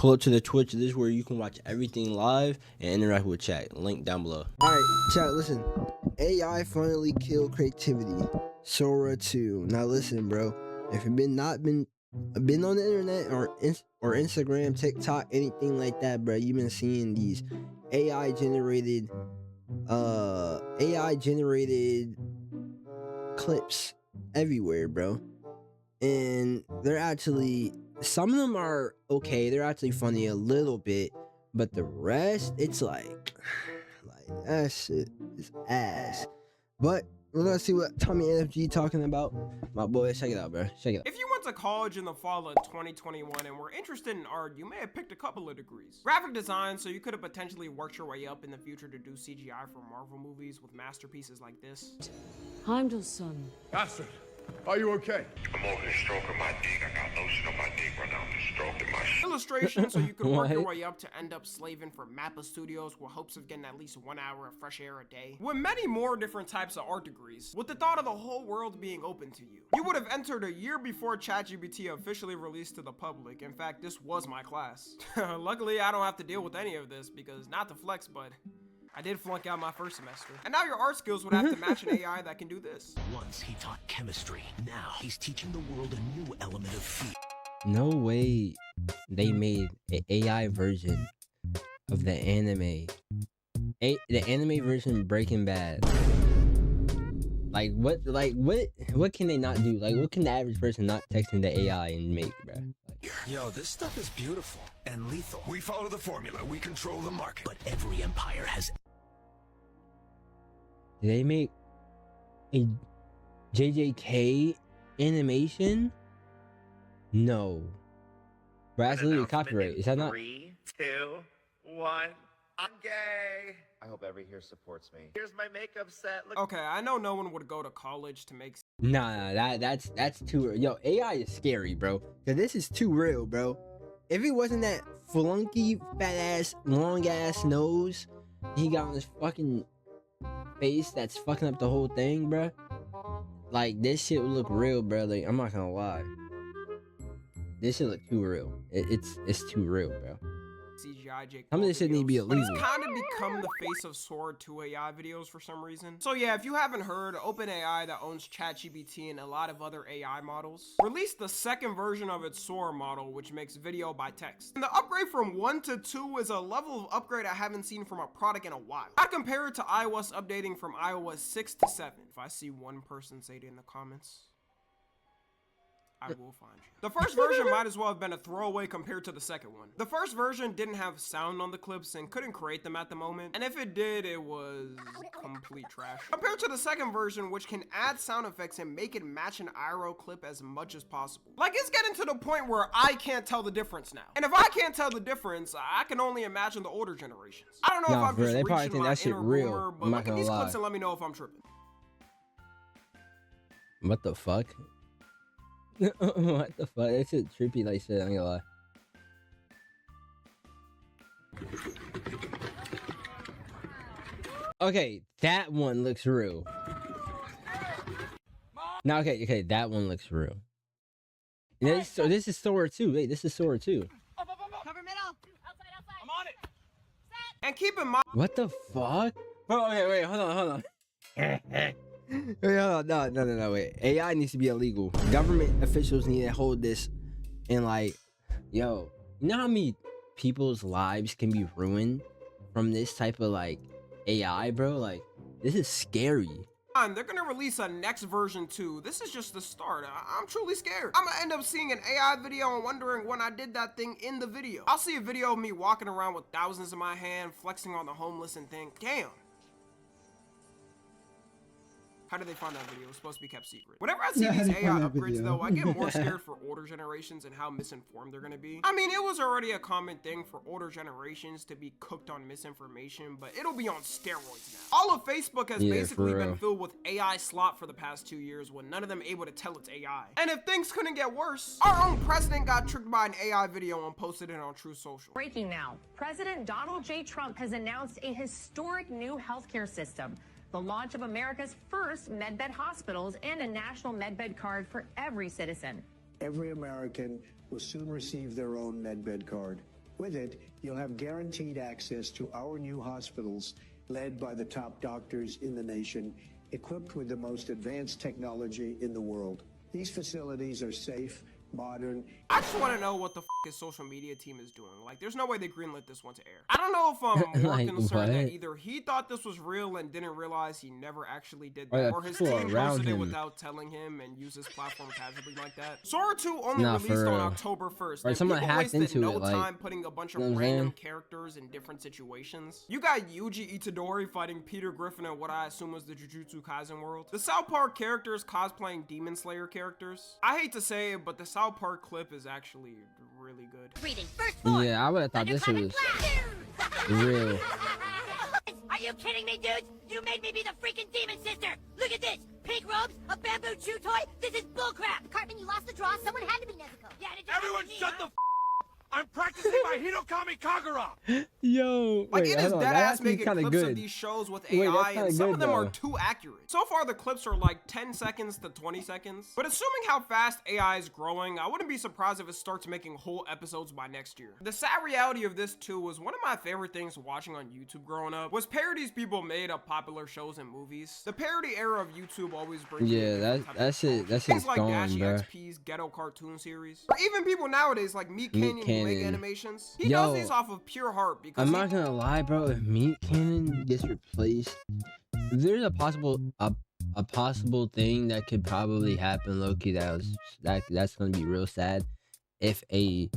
pull up to the Twitch. This is where you can watch everything live and interact with chat. Link down below. Alright, chat, listen. AI finally killed creativity. Sora 2. Now listen, bro. If you've been on the internet or Instagram, TikTok, anything like that, bro, you've been seeing these AI generated clips everywhere, bro. And they're actually, some of them are okay, they're actually funny a little bit, but the rest, it's like that shit is ass. But we're gonna see what Tommy NFG talking about. My boy, check it out, bro. Check it out. If you went to college in the fall of 2021 and were interested in art, you may have picked a couple of degrees. Graphic design, so you could have potentially worked your way up in the future to do CGI for Marvel movies with masterpieces like this. Heimdall's Bastard, are you okay? I'm over here stroking my dick. I got lotion on my dick right now. I'm just stroking my shit. Illustration, so you could work your way up to end up slaving for Mappa Studios with hopes of getting at least 1 hour of fresh air a day. With many more different types of art degrees, with the thought of the whole world being open to you. You would have entered a year before ChatGPT officially released to the public. In fact, this was my class. Luckily, I don't have to deal with any of this because, not to flex, but I did flunk out my first semester. And now your art skills would have to match an AI that can do this. Once he taught chemistry, now he's teaching the world a new element of fear. No way they made an AI version of the anime. The anime version Breaking Bad. What can they not do? Like, what can the average person not text into AI and make, bro? Yo, this stuff is beautiful and lethal. We follow the formula. We control the market. But every empire has... Did they make a JJK animation? No. Bro, that's literally copyright. Is that not? 3, 2, 1. I'm gay. I hope every here supports me. Here's my makeup set. Look. Okay, I know no one would go to college to make... Nah, that's too... Yo, AI is scary, bro. Cause this is too real, bro. If it wasn't that flunky, fat ass, long ass nose he got on his fucking face that's fucking up the whole thing, bro. Like, this shit would look real, bro. Like, I'm not gonna lie. This shit look too real. It's too real, bro. CGI Jake. Some of this shit need to be illegal. It's kind of become the face of Sword 2 AI videos for some reason. So yeah, if you haven't heard, OpenAI that owns ChatGPT and a lot of other AI models released the second version of its Sora model, which makes video by text. And the upgrade from 1 to 2 is a level of upgrade I haven't seen from a product in a while. I compare it to iOS updating from iOS 6 to 7. If I see one person say it in the comments, I will find you. The first version might as well have been a throwaway compared to the second one. The first version didn't have sound on the clips and couldn't create them at the moment. And if it did, it was complete trash. Compared to the second version, which can add sound effects and make it match an IRL clip as much as possible. Like, it's getting to the point where I can't tell the difference now. And if I can't tell the difference, I can only imagine the older generations. I don't know if I'm just reaching my inner boomer, but look at these clips and let me know if I'm tripping. What the fuck? What the fuck? That shit trippy like shit, I ain't gonna lie. Okay, that one looks real. Now, okay, that one looks real. So this is Sora 2. Wait, this is Sora 2. Cover middle. Outside. I'm on it. And keep in mind... What the fuck? Oh, okay, wait, hold on. Wait, hold on. No, wait. AI needs to be illegal. Government officials need to hold this and like, yo, you know how many people's lives can be ruined from this type of like AI, bro? Like, this is scary. They're gonna release a next version too. This is just the start. I'm truly scared. I'm gonna end up seeing an AI video and wondering when I did that thing in the video. I'll see a video of me walking around with thousands in my hand, flexing on the homeless and think, damn. How did they find that video? It was supposed to be kept secret. Whenever I see these AI upgrades though, I get more scared for older generations and how misinformed they're gonna be. I mean, it was already a common thing for older generations to be cooked on misinformation, but it'll be on steroids now. All of Facebook has basically been filled with AI slop for the past 2 years, with none of them able to tell it's AI. And if things couldn't get worse, our own president got tricked by an AI video and posted it on True Social. Breaking now, President Donald J. Trump has announced a historic new healthcare system. The launch of America's first medbed hospitals and a national medbed card for every citizen. Every American will soon receive their own medbed card. With it, you'll have guaranteed access to our new hospitals led by the top doctors in the nation, equipped with the most advanced technology in the world. These facilities are safe, modern. I just want to know what the f his social media team is doing. Like, there's no way they greenlit this one to air. I don't know if I'm more Like, concerned that what? either he thought this was real and didn't realize he never actually did Or that, the or his people team around posted it him. without telling him and used his platform casually like that. Sora 2 only Nah, for released on real. October 1st. Or and someone people hacked wasted into no it, like, time putting a bunch of you know what I'm random saying? characters in different situations. You got Yuji Itadori fighting Peter Griffin in what I assume was the Jujutsu Kaisen world. The South Park characters cosplaying Demon Slayer characters. I hate to say it, but the South Park clip is actually really good. Breathing. First floor. Yeah, I would have thought this was real. Are you kidding me, dudes? You made me be the freaking demon sister. Look at this. Pink robes, a bamboo chew toy. This is bullcrap. Cartman, you lost the draw. Someone had to be Nezuko. Yeah, did you Everyone shut the f. I'm practicing my Hinokami Kagura. Yo, Like, wait, it is hold on. dead That ass actually making kind of clips of good. these shows with Wait, that's AI, kinda and some good, of them are though. too accurate. So far, the clips are like 10 seconds to 20 seconds. But assuming how fast AI is growing, I wouldn't be surprised if it starts making whole episodes by next year. The sad reality of this, too, was one of my favorite things watching on YouTube growing up was parodies people made of popular shows and movies. The parody era of YouTube always brings me a Yeah, different type of that's it. nostalgia. That's Things it like gone, Dashi bro. XP's Ghetto Cartoon series. Or even people nowadays like Meat Meat Canyon who make Canyon. animations. He Yo, does these off of pure heart because I'm he not gonna lie, bro. If Meat Cannon gets replaced, if there's a possible thing that could probably happen, Loki. That's gonna be real sad. If a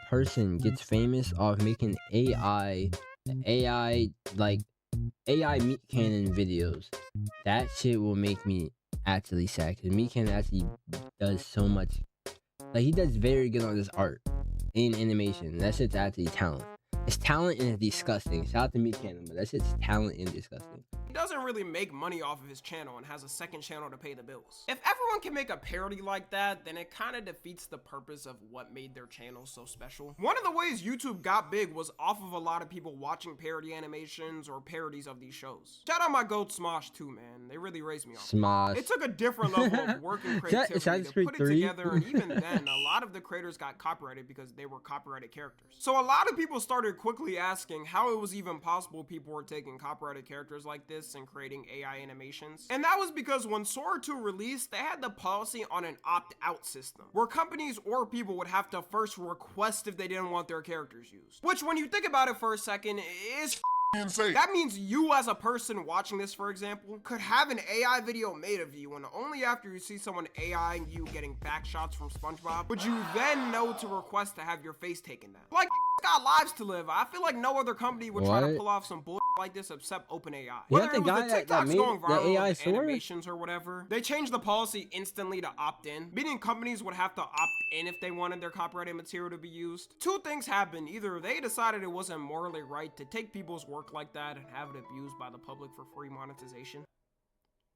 person gets famous off making AI Meat Cannon videos, that shit will make me actually sad. Cause Meat Cannon actually does so much. Like, he does very good on this art in animation. That shit's actually talent. It's talent and it's disgusting. Shout out to Meat Cannon, but that shit's talent and disgusting. He doesn't really make money off of his channel and has a second channel to pay the bills. If everyone can make a parody like that, then it kind of defeats the purpose of what made their channel so special. One of the ways YouTube got big was off of a lot of people watching parody animations or parodies of these shows. Shout out my goat Smosh too, man. They really raised me off. Smosh. It took a different level of work and creativity Assassin's to Creed put it 3? together, and even then, a lot of the creators got copyrighted because they were copyrighted characters. So a lot of people started quickly asking how it was even possible people were taking copyrighted characters like this and creating AI animations. And that was because when Sora 2 released, they had the policy on an opt-out system, where companies or people would have to first request if they didn't want their characters used. Which, when you think about it for a second, is Insane. that means you as a person watching this, for example, could have an AI video made of you, and only after you see someone AIing you getting back shots from SpongeBob would you then know to request to have your face taken down. Like, got lives to live. I feel like no other company would try to What? pull off some bull like this except OpenAI. Yeah, Whether the it was guy the that TikToks made going the viral AI with sword? animations or whatever, they changed the policy instantly to opt in, meaning companies would have to opt in if they wanted their copyrighted material to be used. Two things happened. Either they decided it wasn't morally right to take people's work like that and have it abused by the public for free monetization.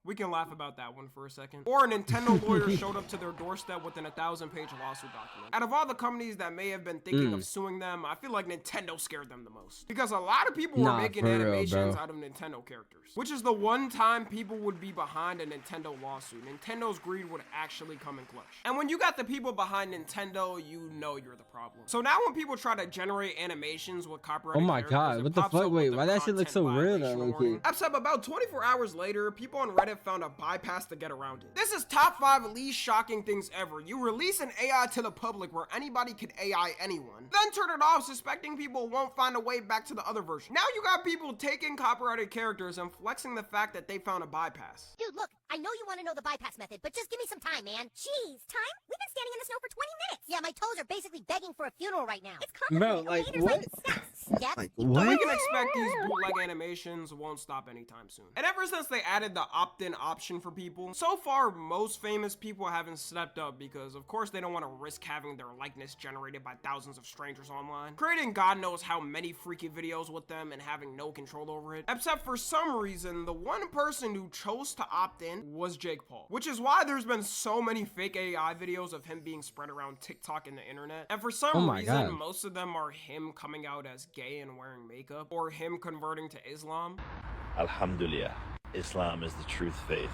We can laugh about that one for a second. Or a Nintendo lawyer showed up to their doorstep with an 1,000-page lawsuit document. Out of all the companies that may have been thinking of suing them, I feel like Nintendo scared them the most. Because a lot of people were Nah, making for real, animations bro. out of Nintendo characters. Which is the one time people would be behind a Nintendo lawsuit. Nintendo's greed would actually come in clutch. And when you got the people behind Nintendo, you know you're the problem. So now when people try to generate animations with copyrighted Oh my characters, God, it what the pops fuck? up with Wait, the why that shit look so content real, violation though, low-key? warning. Except about 24 hours later, people on Reddit found a bypass to get around it. This is top 5 least shocking things ever. You release an AI to the public where anybody could AI anyone, then turn it off suspecting people won't find a way back to the other version. Now you got people taking copyrighted characters and flexing the fact that they found a bypass. Dude, look, I know you want to know the bypass method, but just give me some time, man. Jeez, time? We've been standing in the snow for 20 minutes. Yeah, my toes are basically begging for a funeral right now. It's Bro, complicated. like, Okay, there's what? Steps. Like, We what? can expect these bootleg animations won't stop anytime soon. And ever since they added the opt-in option for people, so far most famous people haven't stepped up because of course they don't want to risk having their likeness generated by thousands of strangers online, creating God knows how many freaky videos with them and having no control over it. Except for some reason, the one person who chose to opt in was Jake Paul, which is why there's been so many fake AI videos of him being spread around TikTok and the internet. And for some Oh my reason, God. most of them are him coming out as gay and wearing makeup, or him converting to Islam. Alhamdulillah, Islam is the truth faith.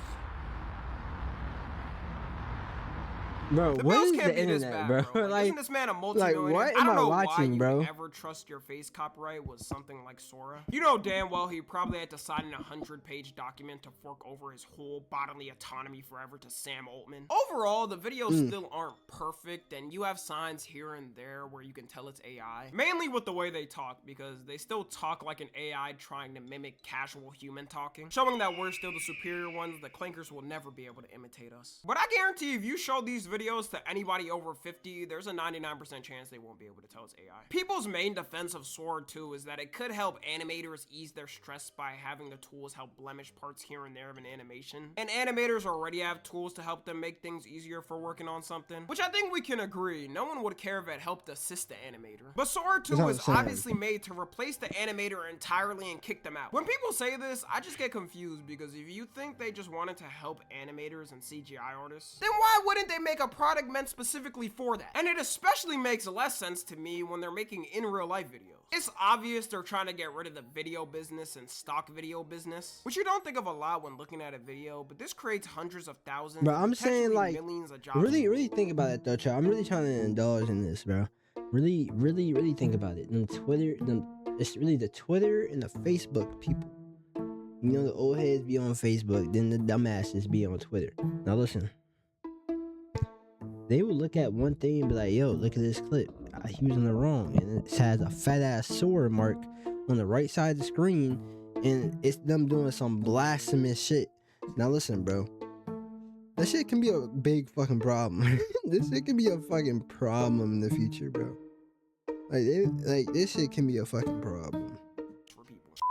Bro, The what bills is can't the be this internet, bad, bro? Like, Like, isn't this man a multi-millionaire? what I am don't I know watching, why you bro? would ever trust your face copyright was something like Sora. You know damn well he probably had to sign a 100-page document to fork over his whole bodily autonomy forever to Sam Altman. Overall, the videos still aren't perfect, and you have signs here and there where you can tell it's AI. Mainly with the way they talk, because they still talk like an AI trying to mimic casual human talking, showing that we're still the superior ones. The clankers will never be able to imitate us. But I guarantee if you show these videos to anybody over 50, there's a 99% chance they won't be able to tell it's AI. People's main defense of Sora 2 is that it could help animators ease their stress by having the tools help blemish parts here and there of an animation. And animators already have tools to help them make things easier for working on something, which I think we can agree. No one would care if it helped assist the animator. But Sora 2 is obviously made to replace the animator entirely and kick them out. When people say this, I just get confused, because if you think they just wanted to help animators and CGI artists, then why wouldn't they make a product meant specifically for that? And it especially makes less sense to me when they're making in real life videos. It's obvious they're trying to get rid of the video business and stock video business, which you don't think of a lot when looking at a video, but this creates hundreds of thousands, bro, I'm saying, like, millions of jobs. really think about it though, child. I'm really trying to indulge in this, bro. Really think about it. It's really the Twitter and the Facebook people. You know, the old heads be on Facebook, then the dumbasses be on Twitter. Now listen, they will look at one thing and be like, yo, look at this clip. He was in the wrong. And it has a fat ass sword mark on the right side of the screen, and it's them doing some blasphemous shit. Now listen, bro. That shit can be a big fucking problem. This shit can be a fucking problem in the future, bro. Like this shit can be a fucking problem.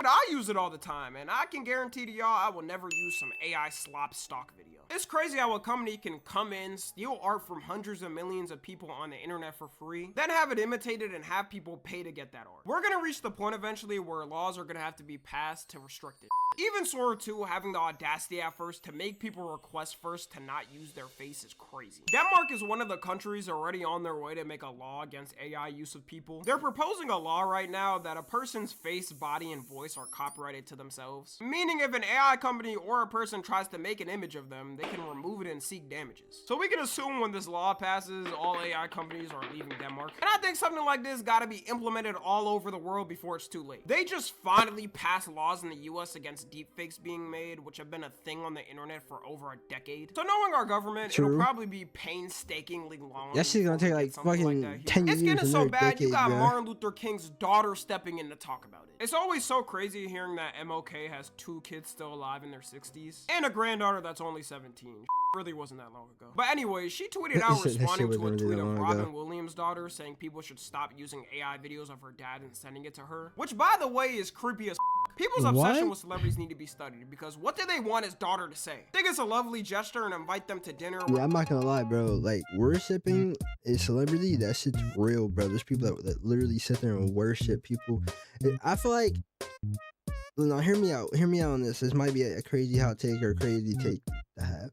But I use it all the time, and I can guarantee to y'all I will never use some AI slop stock video. It's crazy how a company can come in, steal art from hundreds of millions of people on the internet for free, then have it imitated and have people pay to get that art. We're gonna reach the point eventually where laws are gonna have to be passed to restrict it. Even Sora 2 having the audacity at first to make people request first to not use their face is crazy. Denmark is one of the countries already on their way to make a law against AI use of people. They're proposing a law right now that a person's face, body, and voice are copyrighted to themselves. Meaning if an AI company or a person tries to make an image of them, they can remove it and seek damages. So we can assume when this law passes, all AI companies are leaving Denmark. And I think something like this gotta be implemented all over the world before it's too late. They just finally passed laws in the US against deepfakes being made, which have been a thing on the internet for over a decade. So knowing our government, it'll probably be painstakingly long. That shit's gonna take like fucking 10 years. It's getting so bad, decade, you got bro. Martin Luther King's daughter stepping in to talk about it. It's always so crazy hearing that MLK has 2 kids still alive in their 60s and a granddaughter that's only 17. Really wasn't that long ago. But anyway, she tweeted out responding to a tweet of Robin Williams' daughter saying people should stop using AI videos of her dad and sending it to her, which by the way is creepy as People's obsession with celebrities need to be studied, because what do they want his daughter to say? Think it's a lovely gesture and invite them to dinner? Yeah, I'm not gonna lie, bro. Like, worshiping a celebrity, that shit's real, bro. There's people that literally sit there and worship people. I feel like, no, hear me out on this. This might be a crazy hot take or a crazy take to have.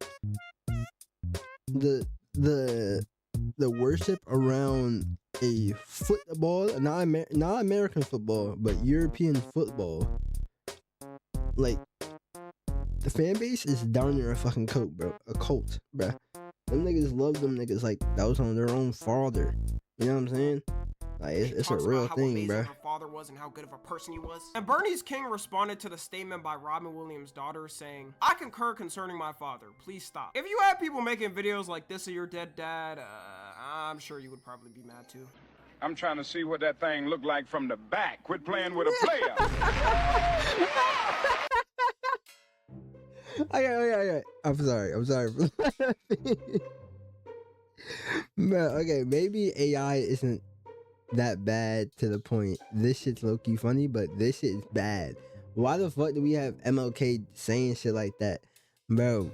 The worship around a football, not American football, but European football, like, the fan base is down near a fucking cult, bro. A cult, bro. Them niggas love them niggas like that was on their own father. You know what I'm saying? Like, it's a real thing, bro. Her father was and how good of a person he was. And Bernice King responded to the statement by Robin Williams' daughter saying, "I concur concerning my father. Please stop." If you had people making videos like this of your dead dad, I'm sure you would probably be mad too. I'm trying to see what that thing looked like from the back. Quit playing with a player. Okay. I'm sorry. But okay, maybe AI isn't that bad to the point. This shit's low-key funny, but this shit is bad. Why the fuck do we have MLK saying shit like that? Bro.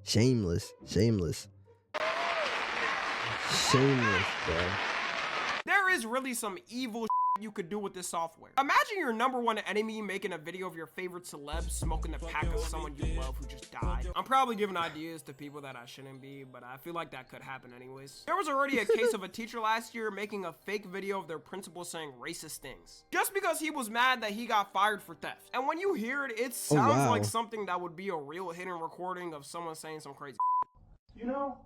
Shameless, bro. There is really some evil you could do with this software. Imagine your #1 enemy making a video of your favorite celeb smoking the pack of someone you love who just died. I'm probably giving ideas to people that I shouldn't be, but I feel like that could happen anyways. There was already a case of a teacher last year making a fake video of their principal saying racist things, just because he was mad that he got fired for theft. And when you hear it, it sounds like something that would be a real hidden recording of someone saying some crazy. You know,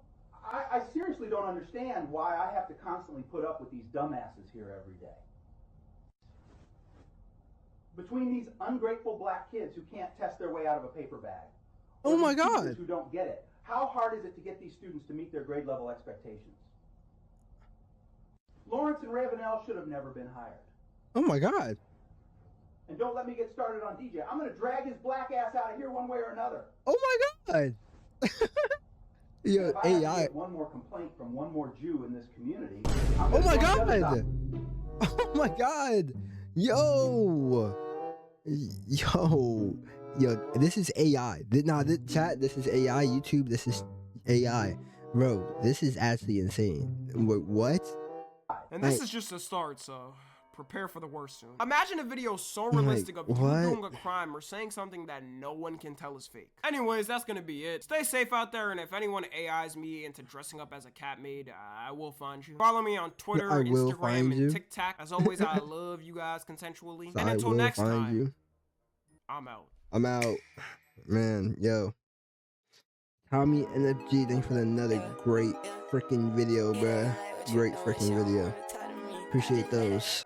I seriously don't understand why I have to constantly put up with these dumbasses here every day. Between these ungrateful black kids who can't test their way out of a paper bag. Oh my God. Teachers who don't get it. How hard is it to get these students to meet their grade level expectations? Lawrence and Ravenel should have never been hired. Oh my God. And don't let me get started on DJ. I'm going to drag his black ass out of here one way or another. Oh my God. Yo, if I have to AI. get one more complaint from one more Jew in this community. Oh my God. Oh my God. Yo. Yo, this is AI. Nah, this chat, this is AI. YouTube, this is AI. Bro, this is actually insane. Wait, what? And this is just a start, so prepare for the worst soon. Imagine a video so realistic of you doing a crime or saying something that no one can tell is fake. Anyways, that's gonna be it. Stay safe out there, and if anyone AIs me into dressing up as a cat maid, I will find you. Follow me on Twitter, Instagram, and TikTok. As always, I love you guys consensually. And until next time, I'm out. I'm out. Man, yo. Tommy NFG, thanks for another great freaking video, bruh. Great freaking video. Appreciate those.